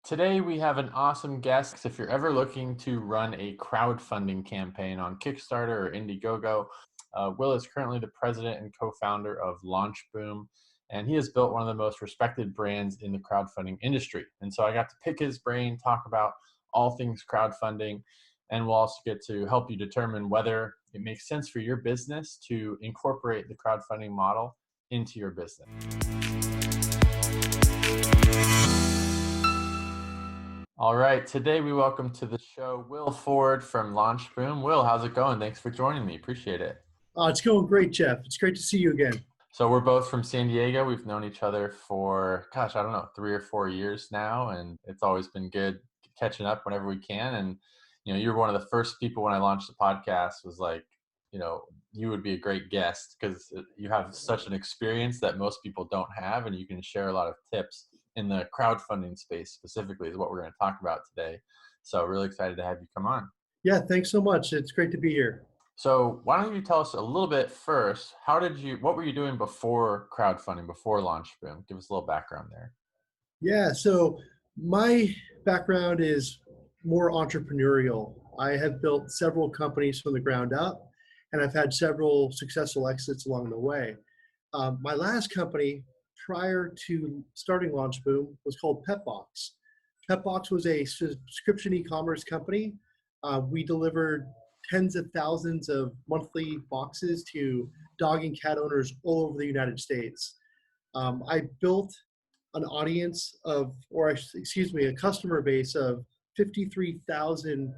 Today, we have an awesome guest. If you're ever looking to run a crowdfunding campaign on Kickstarter or IndieGoGo, Will is currently the president and co-founder of LaunchBoom, and he has built one of the most respected brands in the crowdfunding industry. And so I got to pick his brain, talk about all things crowdfunding, and we'll also get to help you determine whether it makes sense for your business to incorporate the crowdfunding model into your business. All right, today we welcome to the show Will Ford from LaunchBoom. Will, how's it going? Thanks for joining me. Appreciate it. It's going great, Jeff. It's great to see you again. So we're both from San Diego. We've known each other for, I don't know, 3 or 4 years now, and it's always been good catching up whenever we can. And you were one of the first people when I launched the podcast. Was like, you would be a great guest because you have such an experience that most people don't have, and you can share a lot of tips in the crowdfunding space specifically is what we're going to talk about today. So really excited to have you come on. Yeah, thanks so much. It's great to be here. So why don't you tell us a little bit first, what were you doing before crowdfunding, before LaunchBoom? Give us a little background there. Yeah, so my background is more entrepreneurial. I have built several companies from the ground up, and I've had several successful exits along the way. My last company prior to starting LaunchBoom was called Petbox. Petbox was a subscription e-commerce company. We delivered tens of thousands of monthly boxes to dog and cat owners all over the United States. I built an audience of, a customer base of 53,000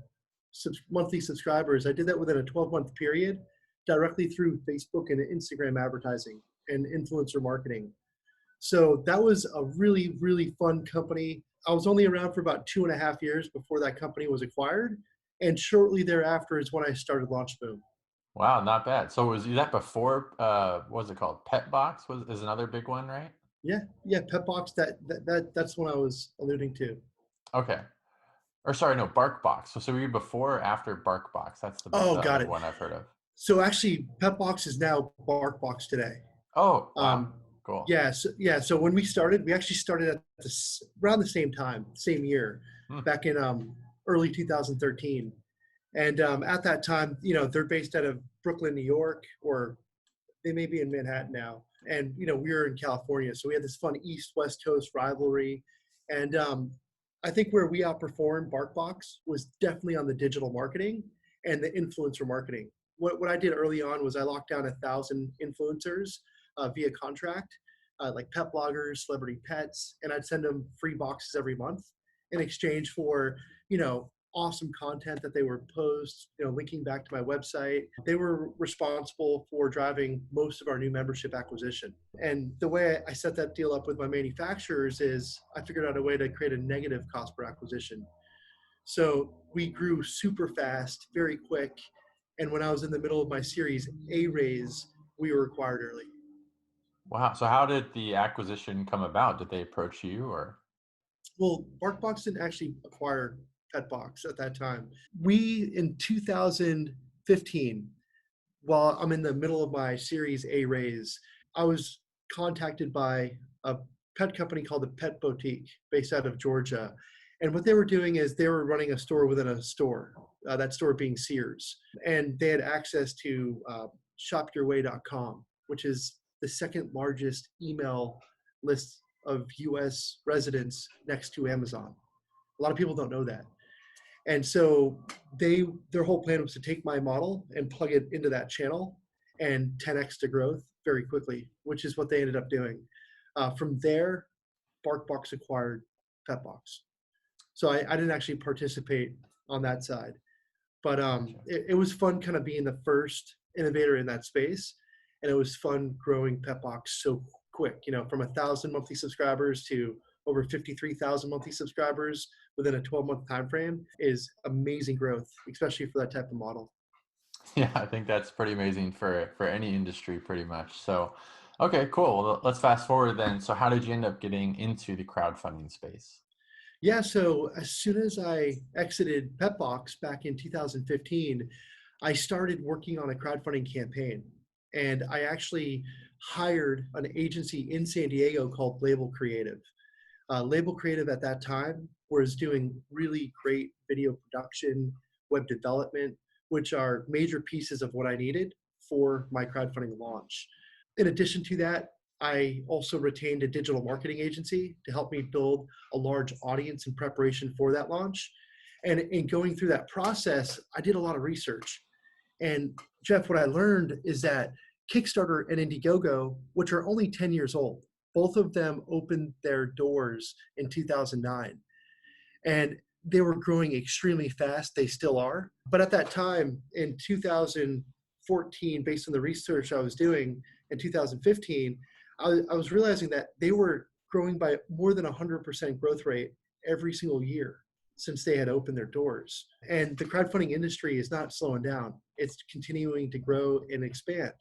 monthly subscribers. I did that within a 12-month period directly through Facebook and Instagram advertising and influencer marketing. So that was a really, really fun company. I was only around for about 2.5 years before that company was acquired. And shortly thereafter is when I started LaunchBoom. Wow, not bad. So was that before, what was it called? Petbox is another big one, right? Yeah, Petbox, that's what I was alluding to. Okay. Or sorry, no, Barkbox. So were you before or after Barkbox? That's the Got other it. one I've heard of. So actually, Petbox is now Barkbox today. Oh, wow. Cool. So when we started, we actually started at around the same time, same year, back in early 2013. And at that time, they're based out of Brooklyn, New York, or they may be in Manhattan now. And, we were in California. So we had this fun East-West Coast rivalry. And I think where we outperformed Barkbox was definitely on the digital marketing and the influencer marketing. What I did early on was I locked down 1,000 influencers via contract, like pet bloggers, celebrity pets, and I'd send them free boxes every month in exchange for, awesome content that they would post, linking back to my website. They were responsible for driving most of our new membership acquisition. And the way I set that deal up with my manufacturers is I figured out a way to create a negative cost per acquisition. So we grew super fast, very quick. And when I was in the middle of my Series A raise, we were acquired early. Wow. So how did the acquisition come about? Did they approach you or? Well, Barkbox didn't actually acquire Petbox at that time. We, in 2015, while I'm in the middle of my Series A raise, I was contacted by a pet company called the Pet Boutique based out of Georgia. And what they were doing is they were running a store within a store, that store being Sears. And they had access to shopyourway.com, which is the second largest email list of US residents next to Amazon. A lot of people don't know that. And so their whole plan was to take my model and plug it into that channel and 10x to growth very quickly, which is what they ended up doing. From there, Bartbox acquired Petbox. So I didn't actually participate on that side, but it was fun kind of being the first innovator in that space. And it was fun growing Petbox so quick, from 1,000 monthly subscribers to over 53,000 monthly subscribers within a 12-month time frame is amazing growth, especially for that type of model. Yeah, I think that's pretty amazing for any industry pretty much. So, okay, cool. Well, let's fast forward then. So how did you end up getting into the crowdfunding space? Yeah, so as soon as I exited Petbox back in 2015, I started working on a crowdfunding campaign. And I actually hired an agency in San Diego called Label Creative. Label Creative at that time was doing really great video production, web development, which are major pieces of what I needed for my crowdfunding launch. In addition to that, I also retained a digital marketing agency to help me build a large audience in preparation for that launch. And in going through that process, I did a lot of research. And Jeff, what I learned is that Kickstarter and IndieGoGo, which are only 10 years old, both of them opened their doors in 2009. And they were growing extremely fast. They still are. But at that time, in 2014, based on the research I was doing in 2015, I was realizing that they were growing by more than 100% growth rate every single year since they had opened their doors. And the crowdfunding industry is not slowing down. It's continuing to grow and expand.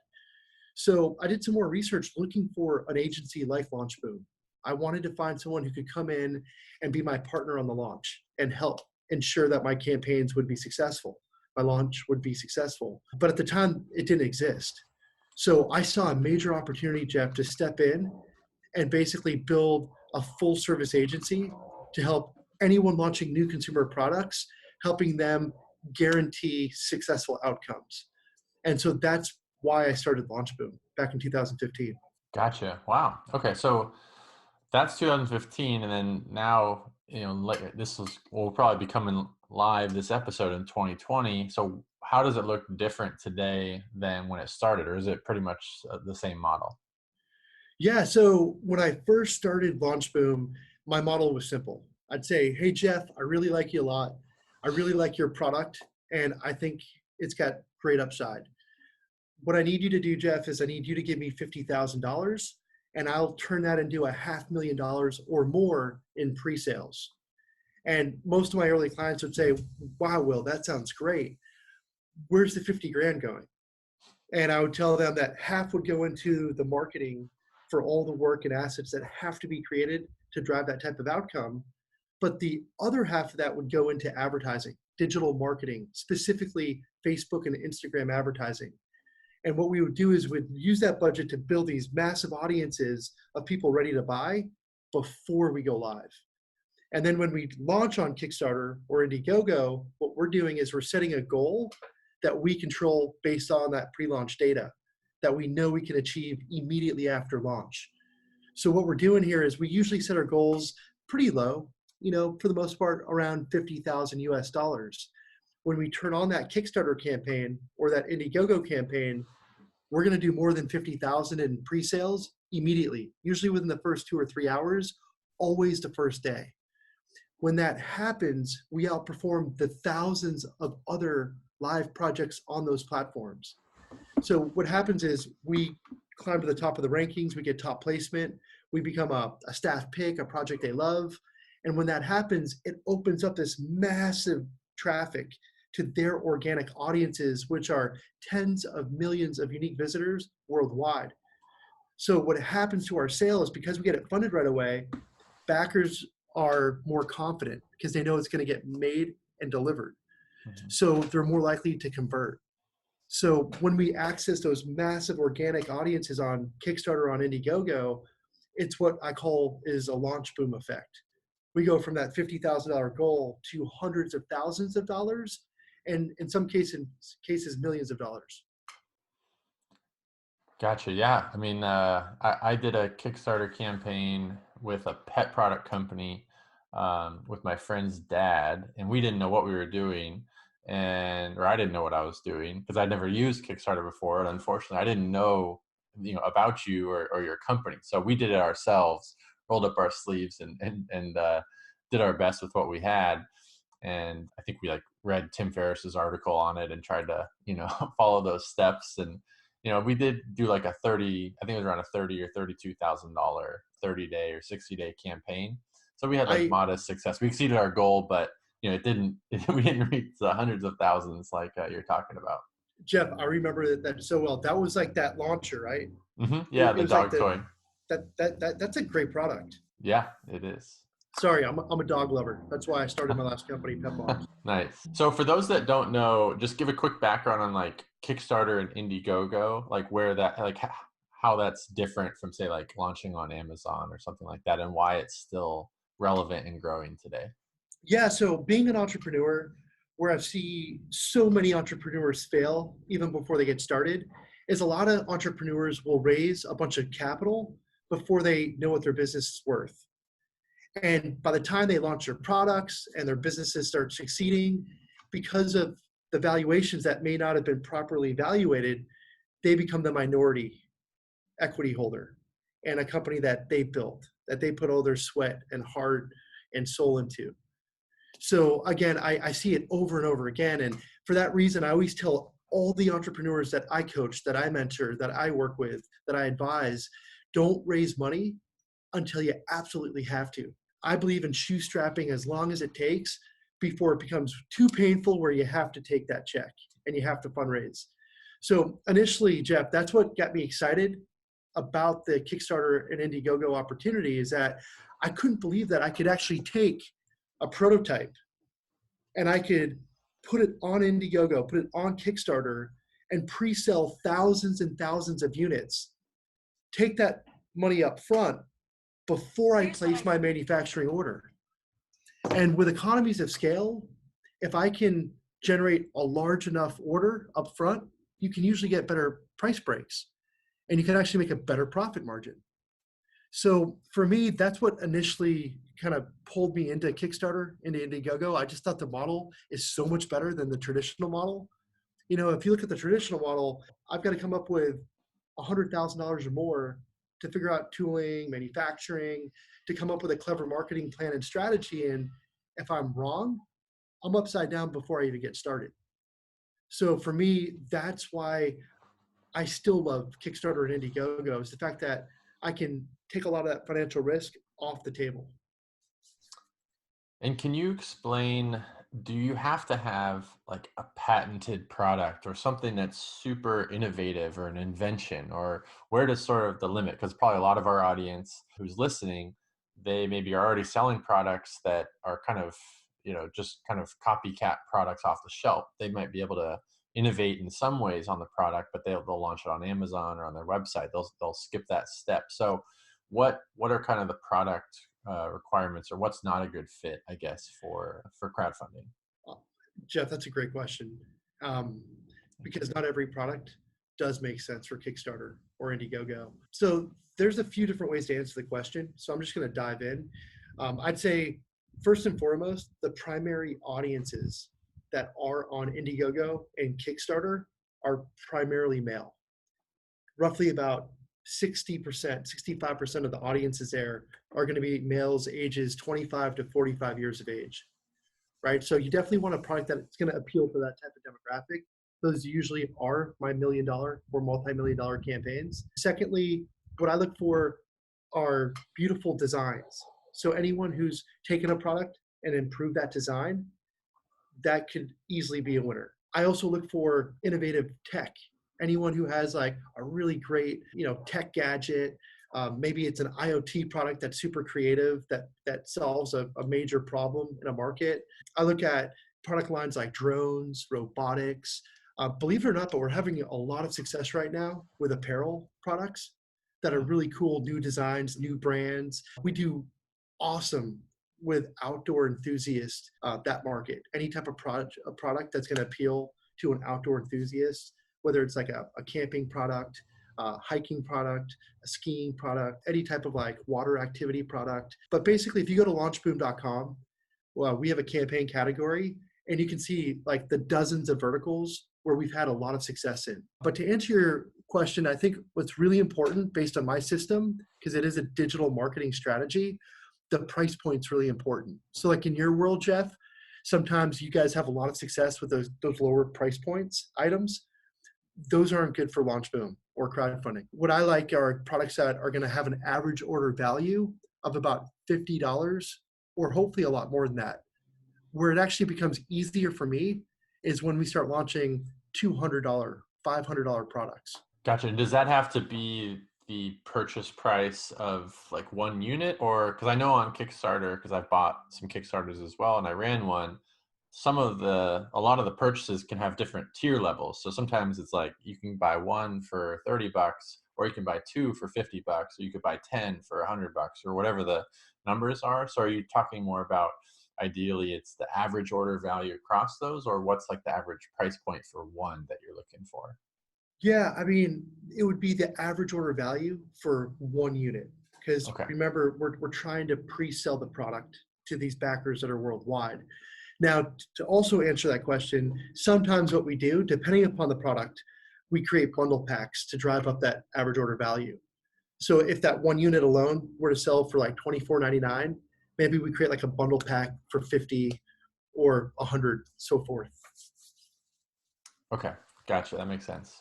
So I did some more research looking for an agency like LaunchBoom. I wanted to find someone who could come in and be my partner on the launch and help ensure that my campaigns would be successful, my launch would be successful. But at the time, it didn't exist. So I saw a major opportunity, Jeff, to step in and basically build a full service agency to help anyone launching new consumer products, helping them guarantee successful outcomes. And so that's why I started LaunchBoom back in 2015. Gotcha. Wow. Okay. So that's 2015. And then now, will probably be coming live this episode in 2020. So how does it look different today than when it started? Or is it pretty much the same model? Yeah. So when I first started LaunchBoom, my model was simple. I'd say, hey, Jeff, I really like you a lot. I really like your product. And I think it's got great upside. What I need you to do, Jeff, is I need you to give me $50,000 and I'll turn that into $500,000 or more in pre-sales. And most of my early clients would say, wow, Will, that sounds great. Where's the 50 grand going? And I would tell them that half would go into the marketing for all the work and assets that have to be created to drive that type of outcome. But the other half of that would go into advertising, digital marketing, specifically Facebook and Instagram advertising. And what we would do is we'd use that budget to build these massive audiences of people ready to buy before we go live. And then when we launch on Kickstarter or IndieGoGo, what we're doing is we're setting a goal that we control based on that pre-launch data that we know we can achieve immediately after launch. So what we're doing here is we usually set our goals pretty low, for the most part around 50,000 US dollars. When we turn on that Kickstarter campaign or that IndieGoGo campaign, we're going to do more than 50,000 in pre-sales immediately, usually within the first 2 or 3 hours, always the first day. When that happens, we outperform the thousands of other live projects on those platforms. So what happens is we climb to the top of the rankings, we get top placement, we become a staff pick, a project they love. And when that happens, it opens up this massive traffic to their organic audiences, which are tens of millions of unique visitors worldwide. So what happens to our sales, because we get it funded right away, backers are more confident because they know it's going to get made and delivered. Mm-hmm. So they're more likely to convert. So when we access those massive organic audiences on Kickstarter, on IndieGoGo, it's what I call is a launch boom effect. We go from that $50,000 goal to hundreds of thousands of dollars, and in some cases, millions of dollars. Gotcha. Yeah. I mean, I did a Kickstarter campaign with a pet product company with my friend's dad, and we didn't know what we were doing, or I didn't know what I was doing because I'd never used Kickstarter before, and unfortunately, I didn't know about you or your company. So we did it ourselves, rolled up our sleeves, and did our best with what we had. And I think we read Tim Ferriss's article on it and tried to follow those steps. And we did do I think it was around a $30,000 or $32,000 30-day or 60-day campaign. So we had modest success. We exceeded our goal, but we didn't reach the hundreds of thousands you're talking about. Jeff, I remember that so well. That was that launcher, right? Mm-hmm. Yeah, the dog toy. That's a great product. Yeah, it is. Sorry, I'm a dog lover. That's why I started my last company, Petbox. Nice. So for those that don't know, just give a quick background on Kickstarter and IndieGoGo, where that, how that's different from say launching on Amazon or something like that, and why it's still relevant and growing today? Yeah, so being an entrepreneur, where I've seen so many entrepreneurs fail even before they get started, is a lot of entrepreneurs will raise a bunch of capital before they know what their business is worth. And by the time they launch their products and their businesses start succeeding, because of the valuations that may not have been properly evaluated, they become the minority equity holder in a company that they built, that they put all their sweat and heart and soul into. So again, I see it over and over again. And for that reason, I always tell all the entrepreneurs that I coach, that I mentor, that I work with, that I advise, don't raise money until you absolutely have to. I believe in shoestrapping as long as it takes before it becomes too painful where you have to take that check and you have to fundraise. So initially, Jeff, that's what got me excited about the Kickstarter and IndieGoGo opportunity, is that I couldn't believe that I could actually take a prototype and I could put it on IndieGoGo, put it on Kickstarter, and pre-sell thousands and thousands of units, take that money up front before I place my manufacturing order. And with economies of scale, if I can generate a large enough order up front, you can usually get better price breaks and you can actually make a better profit margin. So for me, that's what initially kind of pulled me into Kickstarter, into IndieGoGo. I just thought the model is so much better than the traditional model. You know, if you look at the traditional model, I've got to come up with $100,000 or more to figure out tooling, manufacturing, to come up with a clever marketing plan and strategy. And if I'm wrong, I'm upside down before I even get started. So for me, that's why I still love Kickstarter and IndieGoGo, is the fact that I can take a lot of that financial risk off the table. And can you explain, do you have to have like a patented product or something that's super innovative or an invention, or where does sort of the limit? Because probably a lot of our audience who's listening, they maybe are already selling products that are kind of, just kind of copycat products off the shelf. They might be able to innovate in some ways on the product, but they'll launch it on Amazon or on their website. They'll skip that step. So what are kind of the product requirements, or what's not a good fit, I guess, for crowdfunding? Jeff, that's a great question. Because not every product does make sense for Kickstarter or IndieGoGo. So there's a few different ways to answer the question. So I'm just going to dive in. I'd say first and foremost, the primary audiences that are on IndieGoGo and Kickstarter are primarily male. Roughly about 60%, 65% of the audiences there are going to be males ages 25 to 45 years of age, right? So you definitely want a product that's going to appeal to that type of demographic. Those usually are my $1 million or multi-million dollar campaigns. Secondly, what I look for are beautiful designs. So anyone who's taken a product and improved that design, that could easily be a winner. I also look for innovative tech. Anyone who has like a really great, tech gadget, maybe it's an IoT product that's super creative, that solves a major problem in a market. I look at product lines like drones, robotics. Believe it or not, but we're having a lot of success right now with apparel products that are really cool, new designs, new brands. We do awesome with outdoor enthusiasts, that market. Any type of a product that's going to appeal to an outdoor enthusiast, whether it's like a camping product, hiking product, a skiing product, any type of like water activity product. But basically, if you go to launchboom.com, well, we have a campaign category, and you can see like the dozens of verticals where we've had a lot of success in. But to answer your question, I think what's really important based on my system, because it is a digital marketing strategy, the price point's really important. So like in your world, Jeff, sometimes you guys have a lot of success with those lower price points items. Those aren't good for LaunchBoom or crowdfunding. What I like are products that are going to have an average order value of about $50, or hopefully a lot more than that. Where it actually becomes easier for me is when we start launching $200, $500 products. Gotcha. And does that have to be the purchase price of like one unit? Or because I know on Kickstarter, because I've bought some Kickstarters as well and I ran one, a lot of the purchases can have different tier levels. So sometimes it's like you can buy one for $30, or you can buy two for $50, or you could buy 10 for $100, or whatever the numbers are. So are you talking more about ideally it's the average order value across those, or what's like the average price point for one that you're looking for? Yeah, I mean, it would be the average order value for one unit. Because Okay. remember, we're trying to pre-sell the product to these backers that are worldwide. Now, to also answer that question, sometimes what we do, depending upon the product, we create bundle packs to drive up that average order value. So if that one unit alone were to sell for like $24.99, maybe we create like a bundle pack for 50 or 100, so forth. Okay. Gotcha. That makes sense.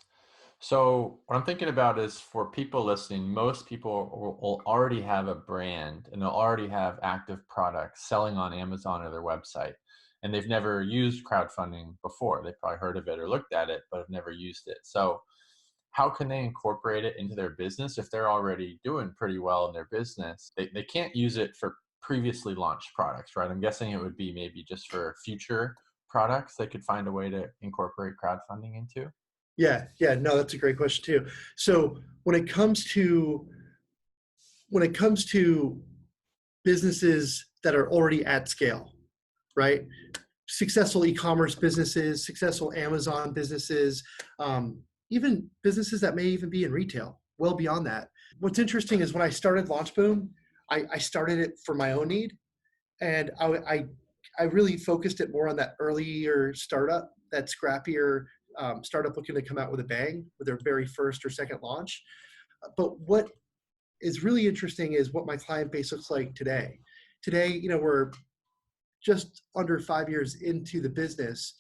So what I'm thinking about is for people listening, most people will already have a brand and they'll already have active products selling on Amazon or their website. And they've never used crowdfunding before. They've probably heard of it or looked at it, but have never used it. So how can they incorporate it into their business if they're already doing pretty well in their business? They can't use it for previously launched products, right? I'm guessing it would be maybe just for future products they could find a way to incorporate crowdfunding into. Yeah, no, that's a great question too. So when it comes to businesses that are already at scale, right? Successful e-commerce businesses, successful Amazon businesses, even businesses that may even be in retail, well beyond that. What's interesting is when I started LaunchBoom, I started it for my own need, and I really focused it more on that earlier startup, that scrappier startup looking to come out with a bang with their very first or second launch. But what is really interesting is what my client base looks like today. Today, we're just under 5 years into the business,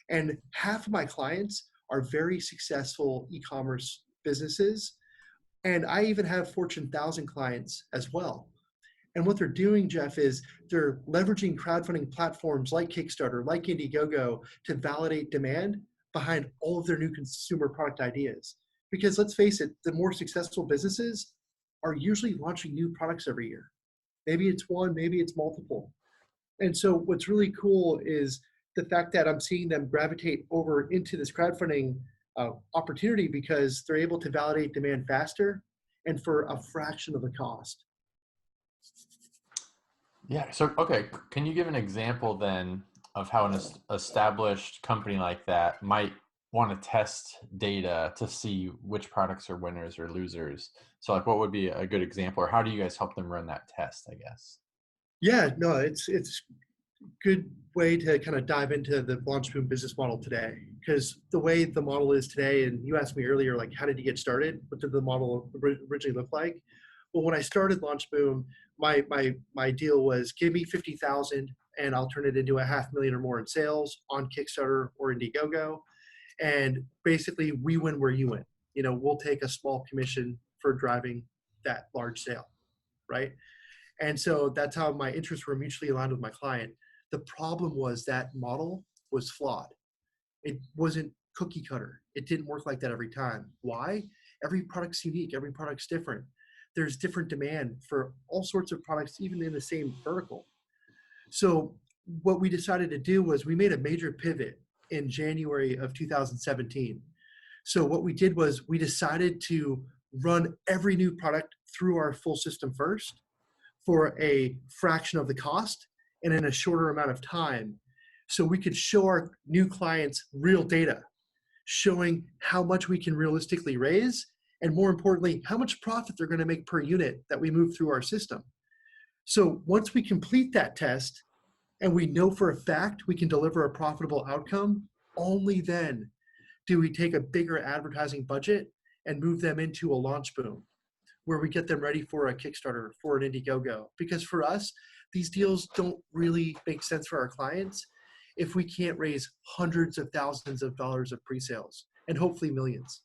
and half of my clients are very successful e-commerce businesses. And I even have Fortune 1000 clients as well. And what they're doing, Jeff, is they're leveraging crowdfunding platforms like Kickstarter, like IndieGoGo to validate demand behind all of their new consumer product ideas. Because let's face it, the more successful businesses are usually launching new products every year. Maybe it's one, maybe it's multiple. And so what's really cool is the fact that I'm seeing them gravitate over into this crowdfunding opportunity because they're able to validate demand faster and for a fraction of the cost. Yeah. So, okay. Can you give an example then of how an established company like that might want to test data to see which products are winners or losers? So, like, what would be a good example, or how do you guys help them run that test, I guess? Yeah, no, it's good way to kind of dive into the LaunchBoom business model today, because the way the model is today, and you asked me earlier, like, how did you get started? What did the model originally look like? Well, when I started LaunchBoom, my deal was give me 50,000 and I'll turn it into a 500,000 or more in sales on Kickstarter or IndieGoGo. And basically we win where you win. We'll take a small commission for driving that large sale, right? And so that's how my interests were mutually aligned with my client. The problem was that model was flawed. It wasn't cookie cutter. It didn't work like that every time. Why? Every product's unique. Every product's different. There's different demand for all sorts of products, even in the same vertical. So what we decided to do was we made a major pivot in January of 2017. So what we did was we decided to run every new product through our full system first for a fraction of the cost and in a shorter amount of time, so we could show our new clients real data showing how much we can realistically raise, and more importantly, how much profit they're going to make per unit that we move through our system. So once we complete that test and we know for a fact we can deliver a profitable outcome, only then do we take a bigger advertising budget and move them into a LaunchBoom, where we get them ready for a Kickstarter, for an IndieGoGo. Because for us, these deals don't really make sense for our clients if we can't raise hundreds of thousands of dollars of pre-sales and hopefully millions.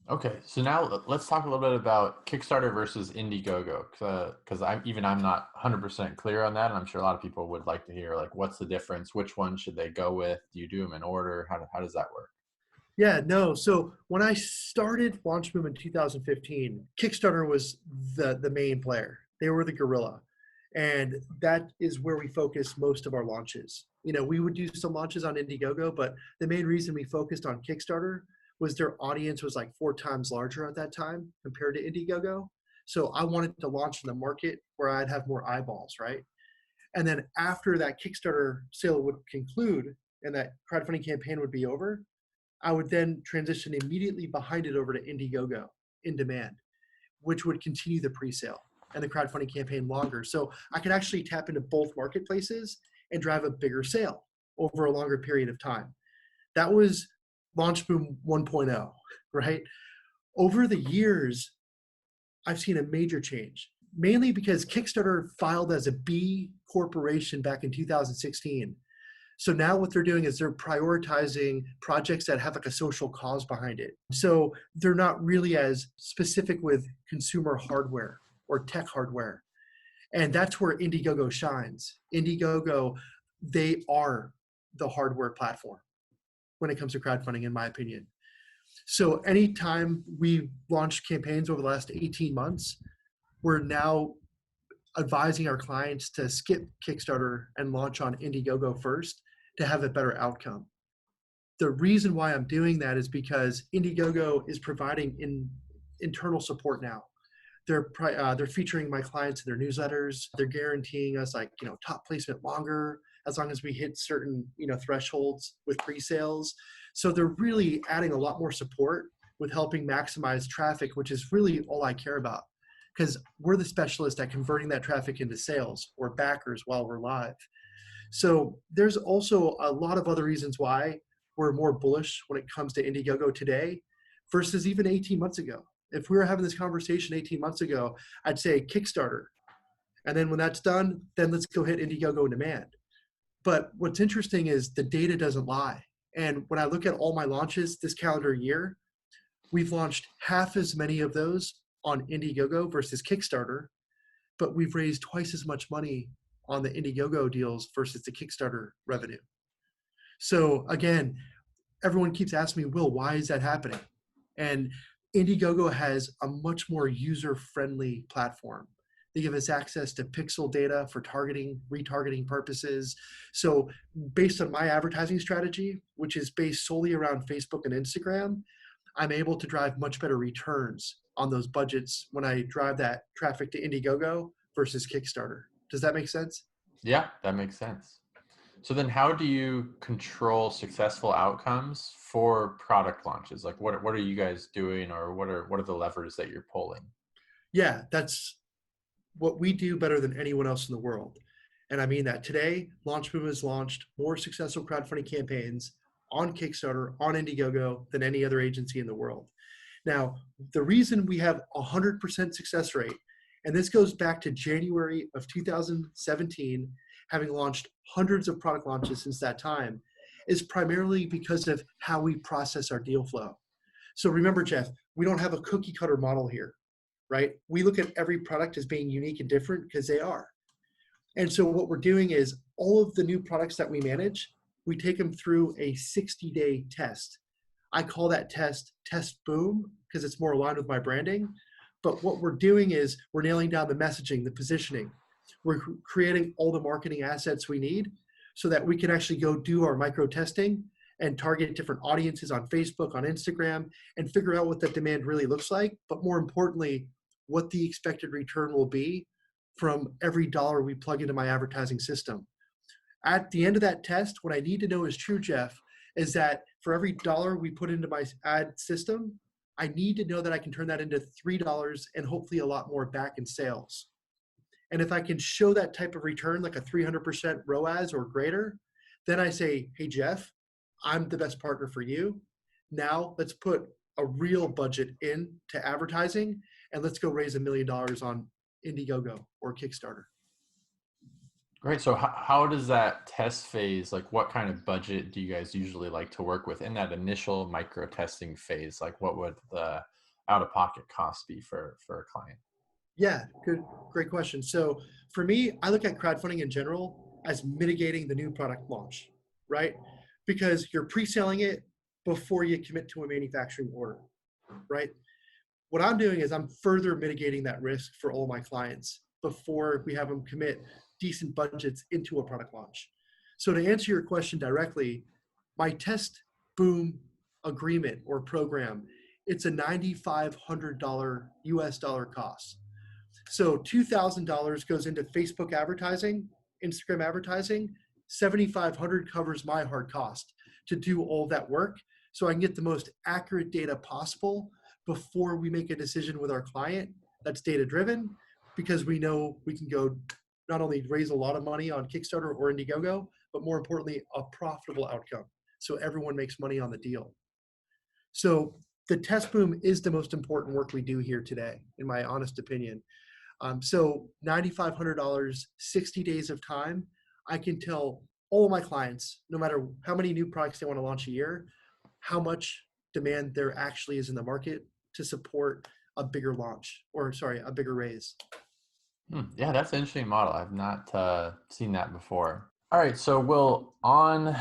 Okay, so now let's talk a little bit about Kickstarter versus IndieGoGo, because I'm not 100% clear on that, and I'm sure a lot of people would like to hear, like, what's the difference? Which one should they go with? Do you do them in order? How does that work? Yeah, no. So when I started LaunchBoom in 2015, Kickstarter was the main player. They were the gorilla. And that is where we focus most of our launches. We would do some launches on IndieGoGo, but the main reason we focused on Kickstarter was their audience was like 4 times larger at that time compared to IndieGoGo. So I wanted to launch in the market where I'd have more eyeballs, right? And then after that Kickstarter sale would conclude and that crowdfunding campaign would be over, I would then transition immediately behind it over to IndieGoGo in demand, which would continue the pre-sale and the crowdfunding campaign longer. So I could actually tap into both marketplaces and drive a bigger sale over a longer period of time. That was Launch Boom 1.0, right? Over the years, I've seen a major change, mainly because Kickstarter filed as a B corporation back in 2016. So now what they're doing is they're prioritizing projects that have like a social cause behind it. So they're not really as specific with consumer hardware or tech hardware. And that's where IndieGoGo shines. IndieGoGo, they are the hardware platform when it comes to crowdfunding, in my opinion. So anytime we launched campaigns over the last 18 months, we're now advising our clients to skip Kickstarter and launch on IndieGoGo first to have a better outcome. The reason why I'm doing that is because IndieGoGo is providing internal support now. They're featuring my clients in their newsletters. They're guaranteeing us top placement longer as long as we hit certain thresholds with pre-sales. So they're really adding a lot more support with helping maximize traffic, which is really all I care about, because we're the specialist at converting that traffic into sales or backers while we're live. So there's also a lot of other reasons why we're more bullish when it comes to IndieGoGo today versus even 18 months ago. If we were having this conversation 18 months ago, I'd say Kickstarter. And then when that's done, then let's go hit IndieGoGo in demand. But what's interesting is the data doesn't lie. And when I look at all my launches this calendar year, we've launched half as many of those on IndieGoGo versus Kickstarter, but we've raised twice as much money on the IndieGoGo deals versus the Kickstarter revenue. So again, everyone keeps asking me, Will, why is that happening? And IndieGoGo has a much more user-friendly platform. They give us access to pixel data for targeting, retargeting purposes. So based on my advertising strategy, which is based solely around Facebook and Instagram, I'm able to drive much better returns on those budgets when I drive that traffic to IndieGoGo versus Kickstarter. Does that make sense? Yeah, that makes sense. So then how do you control successful outcomes for product launches? Like what are you guys doing, or what are the levers that you're pulling? Yeah, that's what we do better than anyone else in the world. And I mean that. Today, LaunchBoom has launched more successful crowdfunding campaigns on Kickstarter, on IndieGoGo than any other agency in the world. Now, the reason we have 100% success rate, and this goes back to January of 2017, having launched hundreds of product launches since that time, is primarily because of how we process our deal flow. So remember, Jeff, we don't have a cookie cutter model here, right? We look at every product as being unique and different because they are. And so what we're doing is all of the new products that we manage, we take them through a 60-day test. I call that test Boom because it's more aligned with my branding. But what we're doing is we're nailing down the messaging, the positioning. We're creating all the marketing assets we need so that we can actually go do our micro testing and target different audiences on Facebook, on Instagram, and figure out what that demand really looks like. But more importantly, what the expected return will be from every dollar we plug into my advertising system. At the end of that test, what I need to know is true, Jeff, is that for every dollar we put into my ad system, I need to know that I can turn that into $3 and hopefully a lot more back in sales. And if I can show that type of return, like a 300% ROAS or greater, then I say, hey, Jeff, I'm the best partner for you. Now let's put a real budget into advertising and let's go raise $1 million on IndieGoGo or Kickstarter. Great. So how does that test phase, like what kind of budget do you guys usually like to work with in that initial micro testing phase? Like what would the out-of-pocket cost be for a client? Yeah, great question. So for me, I look at crowdfunding in general as mitigating the new product launch, right? Because you're pre-selling it before you commit to a manufacturing order, right? What I'm doing is I'm further mitigating that risk for all my clients before we have them commit decent budgets into a product launch. So to answer your question directly, my test boom agreement or program, it's a $9,500 US dollar cost. So $2,000 goes into Facebook advertising, Instagram advertising. 7,500 covers my hard cost to do all that work, so I can get the most accurate data possible before we make a decision with our client that's data driven, because we know we can go not only raise a lot of money on Kickstarter or IndieGoGo, but more importantly, a profitable outcome. So everyone makes money on the deal. So the test boom is the most important work we do here today, in my honest opinion. So $9,500, 60 days of time, I can tell all of my clients, no matter how many new products they want to launch a year, how much demand there actually is in the market to support a bigger launch, or sorry, a bigger raise. Yeah, that's an interesting model. I've not seen that before. All right, so Will, on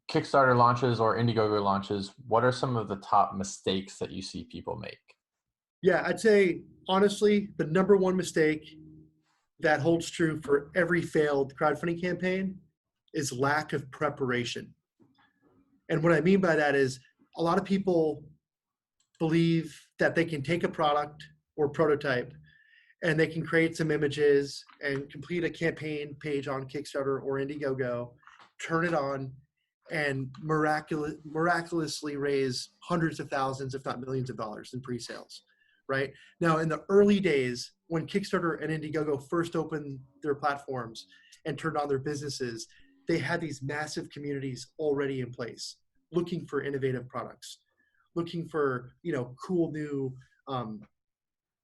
Kickstarter launches or IndieGoGo launches, what are some of the top mistakes that you see people make? Yeah, I'd say, honestly, the number one mistake that holds true for every failed crowdfunding campaign is lack of preparation. And what I mean by that is a lot of people believe that they can take a product or prototype and they can create some images and complete a campaign page on Kickstarter or IndieGoGo, turn it on, and miraculously raise hundreds of thousands, if not millions of dollars in pre-sales, right? Now, in the early days, when Kickstarter and IndieGoGo first opened their platforms and turned on their businesses, they had these massive communities already in place, looking for innovative products, looking for, cool new,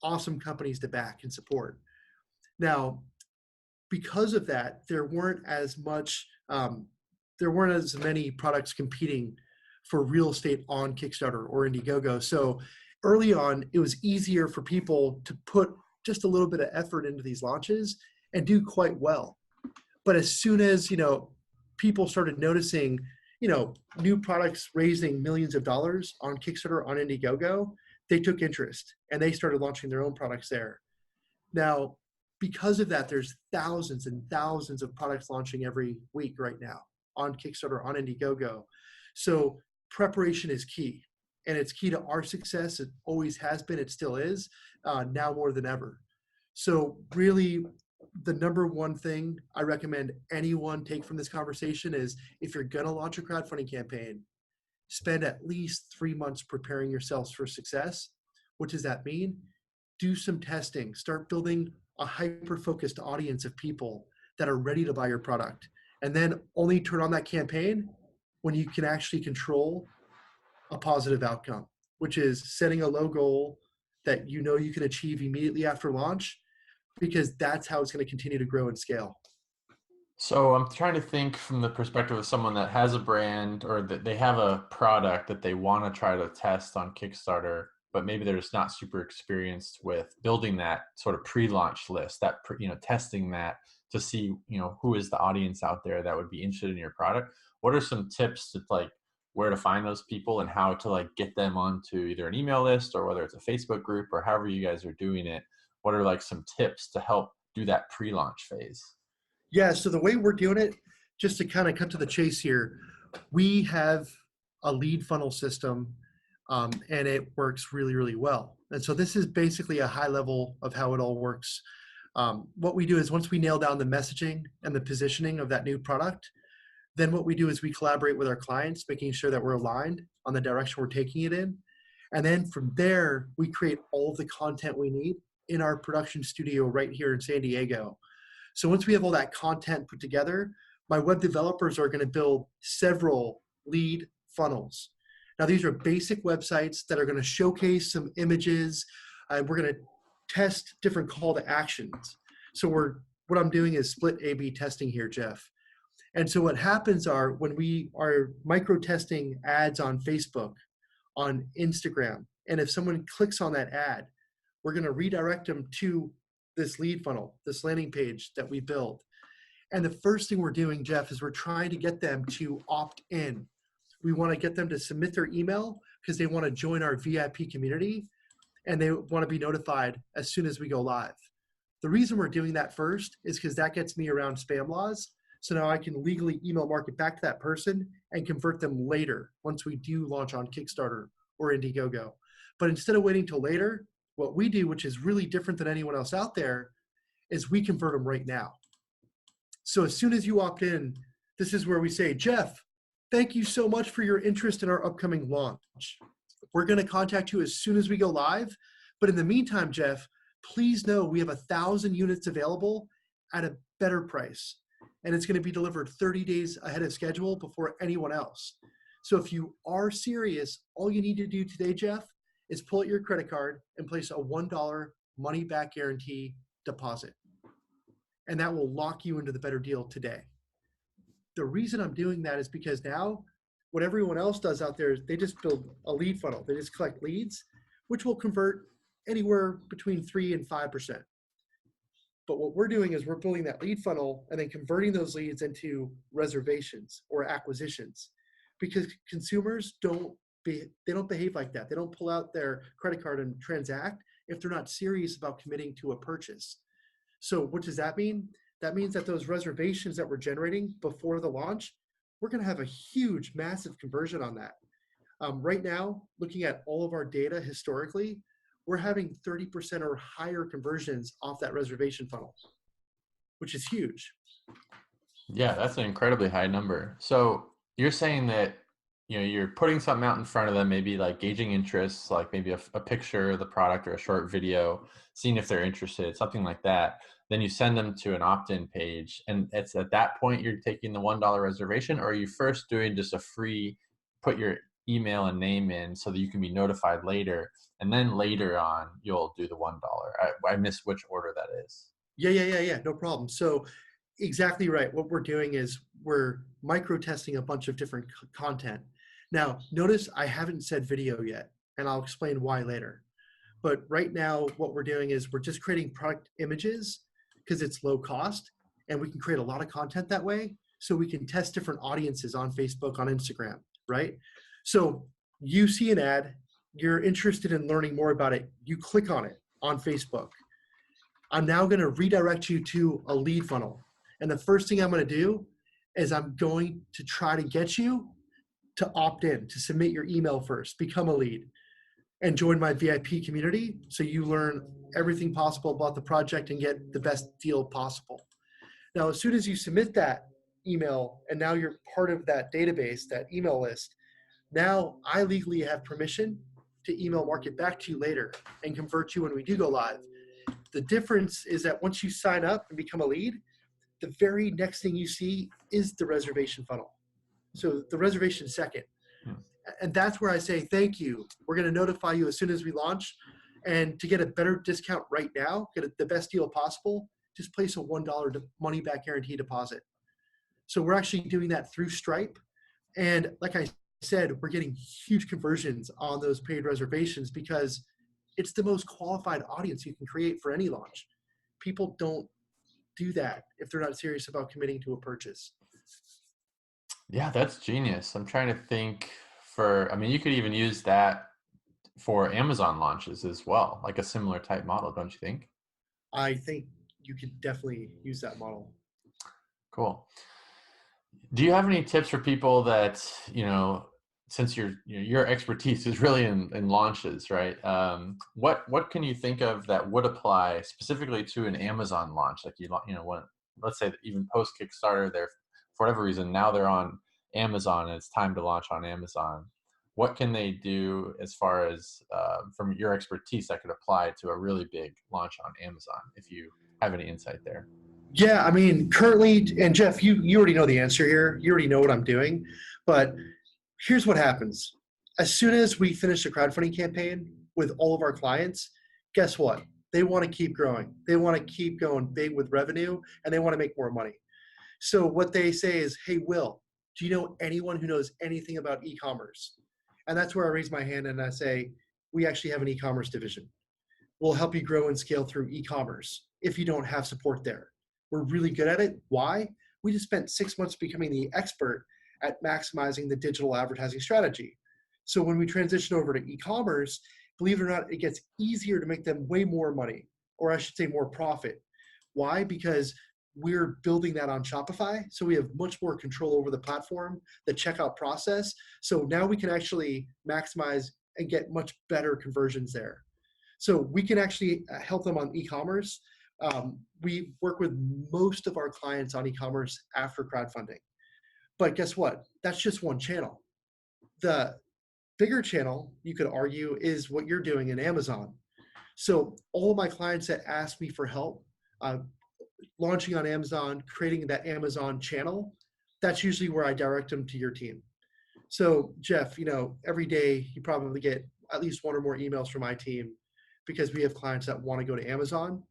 awesome companies to back and support. Now, because of that, there weren't as many products competing for real estate on Kickstarter or IndieGoGo. So early on, it was easier for people to put just a little bit of effort into these launches and do quite well. But as soon as, people started noticing, new products raising millions of dollars on Kickstarter, on IndieGoGo, they took interest and they started launching their own products there. Now, because of that, there's thousands and thousands of products launching every week right now on Kickstarter, on IndieGoGo. So preparation is key, and it's key to our success. It always has been, it still is, now more than ever. So really, the number one thing I recommend anyone take from this conversation is, if you're gonna launch a crowdfunding campaign, spend at least 3 months preparing yourselves for success. What does that mean? Do some testing, start building a hyper-focused audience of people that are ready to buy your product, and then only turn on that campaign when you can actually control a positive outcome, which is setting a low goal that you can achieve immediately after launch, because that's how it's going to continue to grow and scale. So I'm trying to think from the perspective of someone that has a brand, or that they have a product that they want to try to test on Kickstarter, but maybe they're just not super experienced with building that sort of pre-launch list, that testing that to see who is the audience out there that would be interested in your product. What are some tips to where to find those people and how to get them onto either an email list, or whether it's a Facebook group, or however you guys are doing it? What are some tips to help do that pre-launch phase? Yeah, so the way we're doing it, just to kind of cut to the chase here, we have a lead funnel system, and it works really, really well. And so this is basically a high level of how it all works. What we do is, once we nail down the messaging and the positioning of that new product, then what we do is we collaborate with our clients, making sure that we're aligned on the direction we're taking it in. And then from there, we create all of the content we need in our production studio right here in San Diego. So once we have all that content put together, my web developers are going to build several lead funnels. Now, these are basic websites that are going to showcase some images. We're going to test different call to actions. So what I'm doing is split A/B testing here, Jeff. And so what happens are, when we are micro testing ads on Facebook, on Instagram, and if someone clicks on that ad, we're going to redirect them to this lead funnel, this landing page that we build. And the first thing we're doing, Jeff, is we're trying to get them to opt in. We want to get them to submit their email because they want to join our VIP community, and they want to be notified as soon as we go live. The reason we're doing that first is because that gets me around spam laws. So now I can legally email market back to that person and convert them later once we do launch on Kickstarter or IndieGoGo. But instead of waiting till later, what we do, which is really different than anyone else out there, is we convert them right now. So as soon as you opt in, this is where we say, Jeff, thank you so much for your interest in our upcoming launch. We're going to contact you as soon as we go live. But in the meantime, Jeff, please know we have 1,000 units available at a better price. And it's going to be delivered 30 days ahead of schedule before anyone else. So if you are serious, all you need to do today, Jeff, is pull out your credit card and place a $1 money back guarantee deposit. And that will lock you into the better deal today. The reason I'm doing that is because now what everyone else does out there is they just build a lead funnel. They just collect leads, which will convert anywhere between 3 and 5%. But what we're doing is we're building that lead funnel and then converting those leads into reservations or acquisitions, because consumers don't behave like that. They don't pull out their credit card and transact if they're not serious about committing to a purchase. So what does that mean? That means that those reservations that we're generating before the launch, we're going to have a huge, massive conversion on that. Right now, looking at all of our data historically, we're having 30% or higher conversions off that reservation funnel, which is huge. Yeah, that's an incredibly high number. So you're saying that, you're putting something out in front of them, maybe like gauging interests, like maybe a picture of the product or a short video, seeing if they're interested, something like that. Then you send them to an opt-in page. And it's at that point you're taking the $1 reservation, or are you first doing just a free, put your email and name in so that you can be notified later, and then later on you'll do the $1? I missed which order that is. Yeah, no problem. So exactly right. What we're doing is we're micro testing a bunch of different content. Now, notice I haven't said video yet, and I'll explain why later. But right now, what we're doing is we're just creating product images because it's low cost, and we can create a lot of content that way. So we can test different audiences on Facebook, on Instagram, right? So you see an ad, you're interested in learning more about it, you click on it on Facebook. I'm now going to redirect you to a lead funnel. And the first thing I'm going to do is I'm going to try to get you to opt in, to submit your email first, become a lead, and join my VIP community so you learn everything possible about the project and get the best deal possible. Now, as soon as you submit that email and now you're part of that database, that email list, now I legally have permission to email market back to you later and convert you when we do go live. The difference is that once you sign up and become a lead, the very next thing you see is the reservation funnel. So the reservation second. And that's where I say, thank you. We're going to notify you as soon as we launch. And to get a better discount right now, get the best deal possible, just place a $1 money back guarantee deposit. So we're actually doing that through Stripe. And like I said, we're getting huge conversions on those paid reservations because it's the most qualified audience you can create for any launch. People don't do that if they're not serious about committing to a purchase. Yeah, that's genius. I'm trying to think you could even use that for Amazon launches as well, like a similar type model, don't you think? I think you could definitely use that model. Cool. Do you have any tips for people that, since your expertise is really in launches, right? What can you think of that would apply specifically to an Amazon launch? Like let's say that even post Kickstarter, they're for whatever reason now they're on Amazon and it's time to launch on Amazon. What can they do as far as from your expertise that could apply to a really big launch on Amazon? If you have any insight there. Yeah, I mean, currently, and Jeff, you already know the answer here. You already know what I'm doing. But here's what happens. As soon as we finish the crowdfunding campaign with all of our clients, guess what? They want to keep growing. They want to keep going big with revenue, and they want to make more money. So what they say is, hey, Will, do you know anyone who knows anything about e-commerce? And that's where I raise my hand and I say, we actually have an e-commerce division. We'll help you grow and scale through e-commerce if you don't have support there. We're really good at it. Why? We just spent 6 months becoming the expert at maximizing the digital advertising strategy. So when we transition over to e-commerce, believe it or not, it gets easier to make them way more money, or I should say more profit. Why? Because we're building that on Shopify. So we have much more control over the platform, the checkout process. So now we can actually maximize and get much better conversions there. So we can actually help them on e-commerce. We work with most of our clients on e-commerce after crowdfunding. But guess what? That's just one channel. The bigger channel, you could argue, is what you're doing in Amazon. So all of my clients that ask me for help uh, launching on Amazon, creating that Amazon channel, that's usually where I direct them to your team. So Jeff, every day you probably get at least one or more emails from my team because we have clients that want to go to Amazon,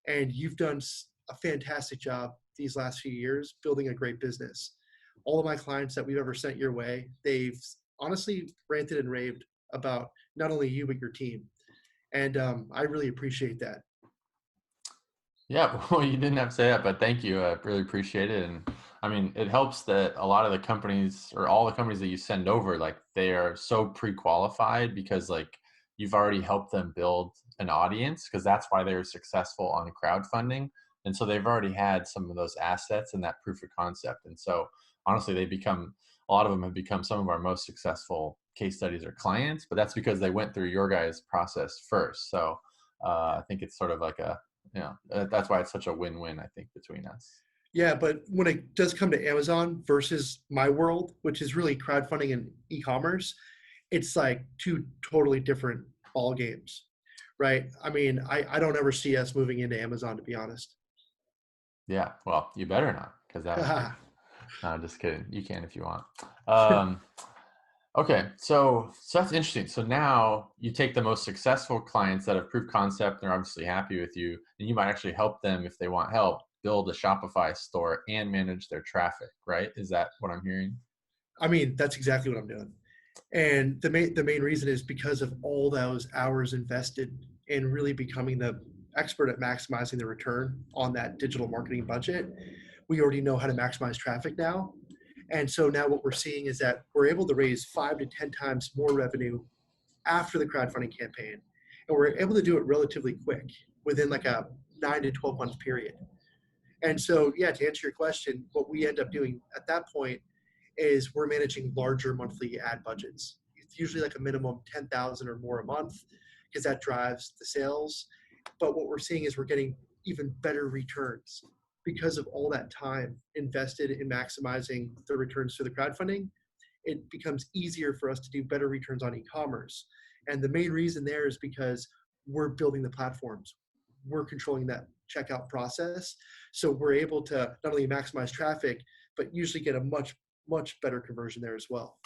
and you've done a fantastic job these last few years building a great business. All of my clients that we've ever sent your way, they've honestly ranted and raved about not only you, but your team. And I really appreciate that. Yeah, well, you didn't have to say that, but thank you. I really appreciate it. And I mean, it helps that a lot of the companies or all the companies that you send over, like they are so pre-qualified because like you've already helped them build an audience because that's why they were successful on crowdfunding. And so they've already had some of those assets and that proof of concept. And so honestly, a lot of them have become some of our most successful case studies or clients, but that's because they went through your guys' process first. So I think it's sort of like that's why it's such a win-win, I think, between us. Yeah, but when it does come to Amazon versus my world, which is really crowdfunding and e-commerce, it's like two totally different ball games, right? I mean, I don't ever see us moving into Amazon, to be honest. Yeah, well, you better not, because that would be, no, just kidding. You can if you want. Okay, so that's interesting. So now you take the most successful clients that have proved concept, they're obviously happy with you, and you might actually help them if they want help build a Shopify store and manage their traffic, right? Is that what I'm hearing? I mean, that's exactly what I'm doing. And the main reason is because of all those hours invested in really becoming the expert at maximizing the return on that digital marketing budget. We already know how to maximize traffic now. And so now what we're seeing is that we're able to raise 5 to 10 times more revenue after the crowdfunding campaign. And we're able to do it relatively quick within like a 9 to 12 month period. And so, yeah, to answer your question, what we end up doing at that point is we're managing larger monthly ad budgets. It's usually like a minimum 10,000 or more a month because that drives the sales. But what we're seeing is we're getting even better returns because of all that time invested in maximizing the returns through the crowdfunding. It becomes easier for us to do better returns on e-commerce. And the main reason there is because we're building the platforms. We're controlling that checkout process. So we're able to not only maximize traffic, but usually get a much better conversion there as well.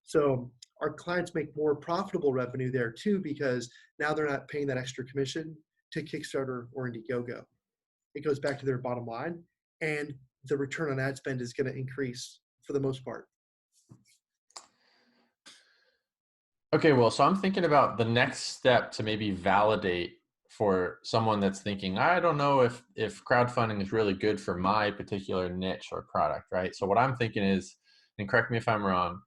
So our clients make more profitable revenue there too, because now they're not paying that extra commission to Kickstarter or IndieGoGo. It goes back to their bottom line, and the return on ad spend is going to increase for the most part. Okay, well, so I'm thinking about the next step to maybe validate for someone that's thinking, I don't know if crowdfunding is really good for my particular niche or product, right? So what I'm thinking is, and correct me if I'm wrong,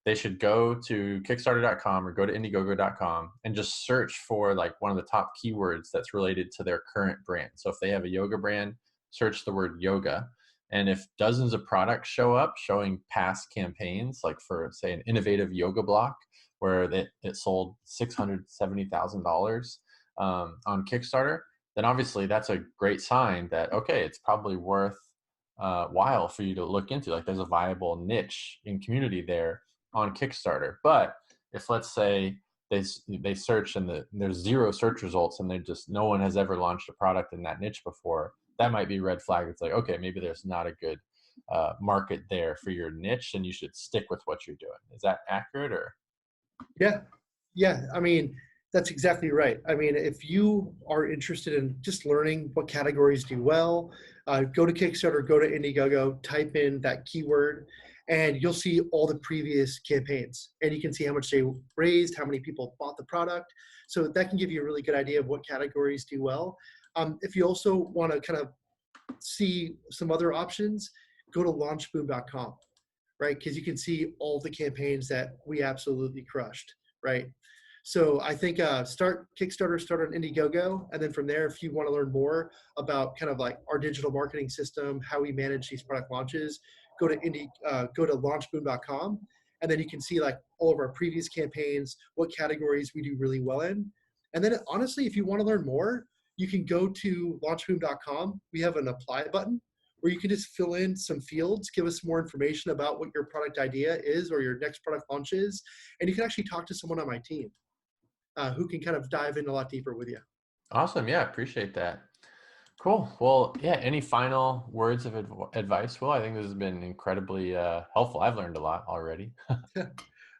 they should go to Kickstarter.com or go to IndieGoGo.com and just search for like one of the top keywords that's related to their current brand. So if they have a yoga brand, search the word yoga. And if dozens of products show up showing past campaigns, like for say an innovative yoga block, where it sold $670,000 on Kickstarter, then obviously that's a great sign that, okay, it's probably worth while for you to look into. Like there's a viable niche in community there on Kickstarter. But if let's say they search and there's zero search results and no one has ever launched a product in that niche before, that might be a red flag. It's like, okay, maybe there's not a good market there for your niche and you should stick with what you're doing. Is that accurate or? Yeah. I mean, that's exactly right. I mean, if you are interested in just learning what categories do well, go to Kickstarter, go to IndieGoGo, type in that keyword, and you'll see all the previous campaigns. And you can see how much they raised, how many people bought the product. So that can give you a really good idea of what categories do well. If you also want to kind of see some other options, go to launchboom.com, right? Because you can see all the campaigns that we absolutely crushed, right? So I think start Kickstarter, start on IndieGoGo, and then from there, if you want to learn more about kind of like our digital marketing system, how we manage these product launches, go to launchboom.com, and then you can see like all of our previous campaigns, what categories we do really well in. And then honestly, if you want to learn more, you can go to launchboom.com. We have an apply button where you can just fill in some fields, give us more information about what your product idea is or your next product launch is. And you can actually talk to someone on my team who can kind of dive in a lot deeper with you. Awesome. Yeah, appreciate that. Cool. Well, yeah, any final words of advice? Well, I think this has been incredibly helpful. I've learned a lot already.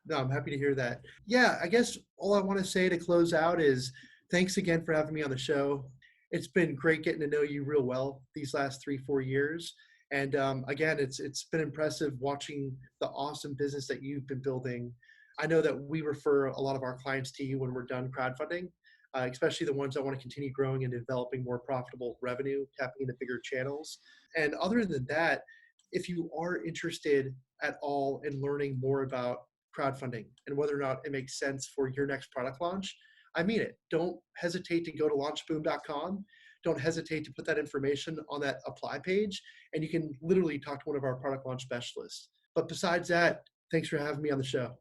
No, I'm happy to hear that. Yeah, I guess all I want to say to close out is thanks again for having me on the show. It's been great getting to know you real well these last 3-4 years. And again, it's been impressive watching the awesome business that you've been building. I know that we refer a lot of our clients to you when we're done crowdfunding, especially the ones that want to continue growing and developing more profitable revenue, tapping into bigger channels. And other than that, if you are interested at all in learning more about crowdfunding and whether or not it makes sense for your next product launch, I mean it. Don't hesitate to go to launchboom.com. Don't hesitate to put that information on that apply page, and you can literally talk to one of our product launch specialists. But besides that, thanks for having me on the show.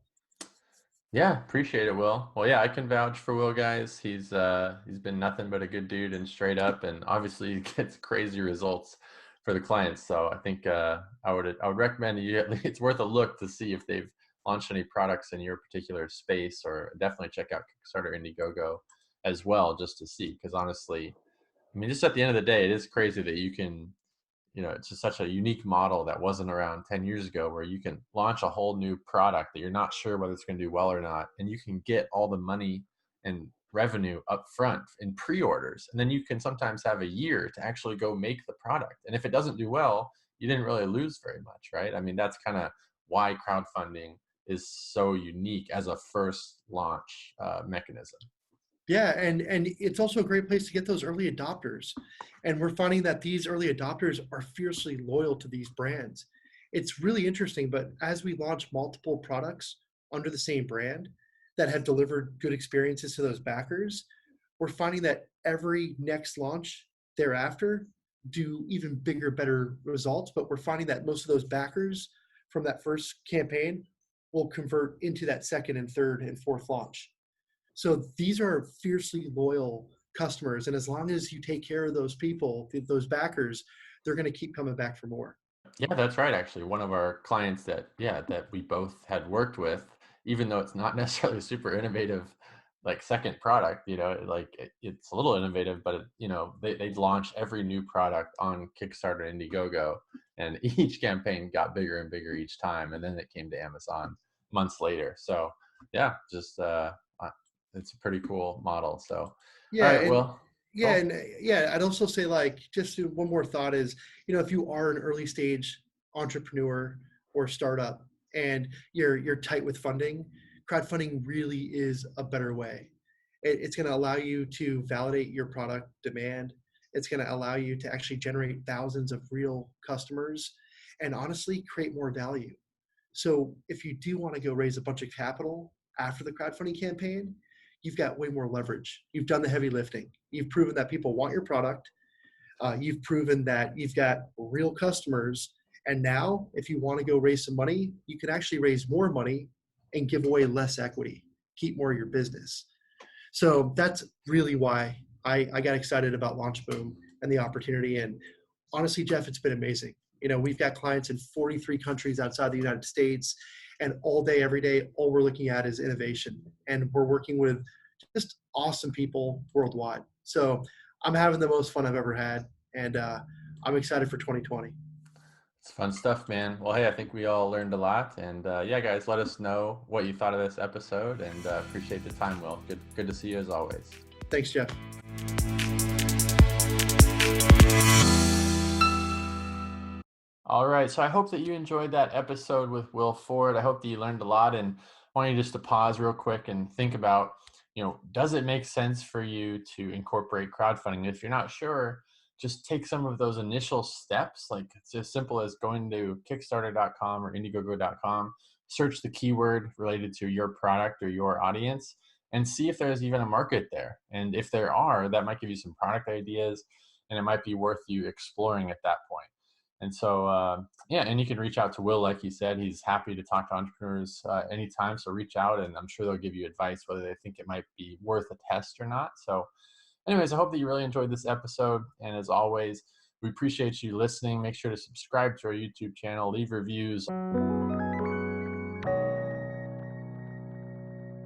Yeah, appreciate it, Will. Well, yeah, I can vouch for Will, guys. He's been nothing but a good dude and straight up, and obviously he gets crazy results for the clients. So I think I would recommend you at least, it's worth a look to see if they've launched any products in your particular space, or definitely check out Kickstarter, IndieGoGo as well, just to see. Because honestly, I mean, just at the end of the day, it is crazy that you can, it's just such a unique model that wasn't around 10 years ago, where you can launch a whole new product that you're not sure whether it's going to do well or not, and you can get all the money and revenue up front in pre-orders, and then you can sometimes have a year to actually go make the product, and if it doesn't do well, you didn't really lose very much, right? I mean, that's kind of why crowdfunding is so unique as a first launch mechanism. Yeah, and it's also a great place to get those early adopters. And we're finding that these early adopters are fiercely loyal to these brands. It's really interesting, but as we launch multiple products under the same brand that have delivered good experiences to those backers, we're finding that every next launch thereafter do even bigger, better results. But we're finding that most of those backers from that first campaign will convert into that second and third and fourth launch. So these are fiercely loyal customers. And as long as you take care of those people, those backers, they're going to keep coming back for more. Yeah, that's right. Actually, one of our clients that we both had worked with, even though it's not necessarily a super innovative, like second product, like it's a little innovative, but they launch every new product on Kickstarter and IndieGoGo, and each campaign got bigger and bigger each time, and then it came to Amazon months later. So yeah, just it's a pretty cool model. So all Yeah, right, and well, cool. I'd also say like just one more thought is, if you are an early stage entrepreneur or startup and you're tight with funding, crowdfunding really is a better way. It's going to allow you to validate your product demand. It's going to allow you to actually generate thousands of real customers and honestly create more value. So if you do want to go raise a bunch of capital after the crowdfunding campaign, you've got way more leverage. You've done the heavy lifting. You've proven that people want your product. You've proven that you've got real customers. And now, if you want to go raise some money, you can actually raise more money and give away less equity, keep more of your business. So that's really why I got excited about LaunchBoom and the opportunity. And honestly, Jeff, it's been amazing. We've got clients in 43 countries outside the United States, and all day, every day, all we're looking at is innovation. And we're working with just awesome people worldwide. So I'm having the most fun I've ever had, and I'm excited for 2020. It's fun stuff, man. Well, hey, I think we all learned a lot, and yeah, guys, let us know what you thought of this episode, and appreciate the time, Will. Good to see you as always. Thanks, Jeff. All right, so I hope that you enjoyed that episode with Will Ford. I hope that you learned a lot, and I want you just to pause real quick and think about, does it make sense for you to incorporate crowdfunding? If you're not sure, just take some of those initial steps. Like it's as simple as going to Kickstarter.com or IndieGoGo.com, search the keyword related to your product or your audience, and see if there's even a market there. And if there are, that might give you some product ideas, and it might be worth you exploring at that point. And so, yeah, and you can reach out to Will, like he said. He's happy to talk to entrepreneurs anytime. So reach out, and I'm sure they'll give you advice whether they think it might be worth a test or not. So, Anyways, I hope that you really enjoyed this episode. And as always, we appreciate you listening. Make sure to subscribe to our YouTube channel, leave reviews.